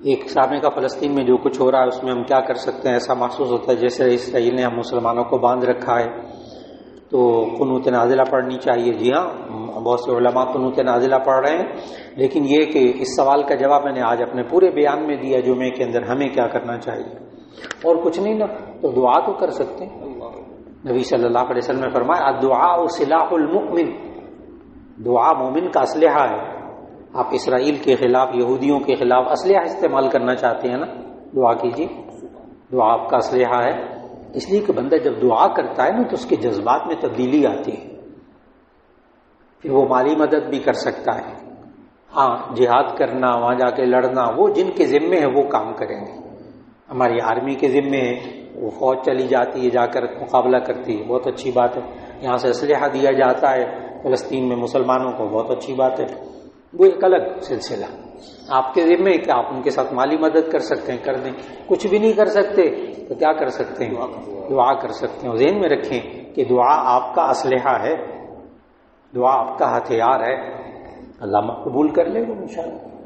ایک سامنے کا فلسطین میں جو کچھ ہو رہا ہے اس میں ہم کیا کر سکتے ہیں؟ ایسا محسوس ہوتا ہے جیسے اسرائیل نے ہم مسلمانوں کو باندھ رکھا ہے، تو قنوت نازلہ پڑھنی چاہیے۔ جی ہاں، بہت سے علماء قنوت نازلہ پڑھ رہے ہیں، لیکن یہ کہ اس سوال کا جواب میں نے آج اپنے پورے بیان میں دیا جمعے کے اندر، ہمیں کیا کرنا چاہیے؟ اور کچھ نہیں نا، تو دعا تو کر سکتے ہیں۔ نبی صلی اللہ علیہ وسلم نے فرمایا الدعاء سلاح المؤمن، دعا مومن کا اسلحہ ہے۔ آپ اسرائیل کے خلاف، یہودیوں کے خلاف اسلحہ استعمال کرنا چاہتے ہیں نا، دعا کیجیے، دعا آپ کا اسلحہ ہے۔ اس لیے کہ بندہ جب دعا کرتا ہے نا تو اس کے جذبات میں تبدیلی آتی ہے، پھر وہ مالی مدد بھی کر سکتا ہے۔ ہاں، جہاد کرنا، وہاں جا کے لڑنا، وہ جن کے ذمے ہے وہ کام کریں گے۔ ہماری آرمی کے ذمے ہے، وہ فوج چلی جاتی ہے، جا کر مقابلہ کرتی ہے، بہت اچھی بات ہے۔ یہاں سے اسلحہ دیا جاتا ہے فلسطین میں مسلمانوں کو، بہت اچھی بات ہے، وہ ایک الگ سلسلہ۔ آپ کے ذمے ہے کہ آپ ان کے ساتھ مالی مدد کر سکتے ہیں، کر دیں۔ کچھ بھی نہیں کر سکتے تو کیا کر سکتے ہیں؟ دعا کر سکتے ہیں۔ ذہن میں رکھیں کہ دعا آپ کا اسلحہ ہے، دعا آپ کا ہتھیار ہے، اللہ قبول کر لے گا انشاءاللہ۔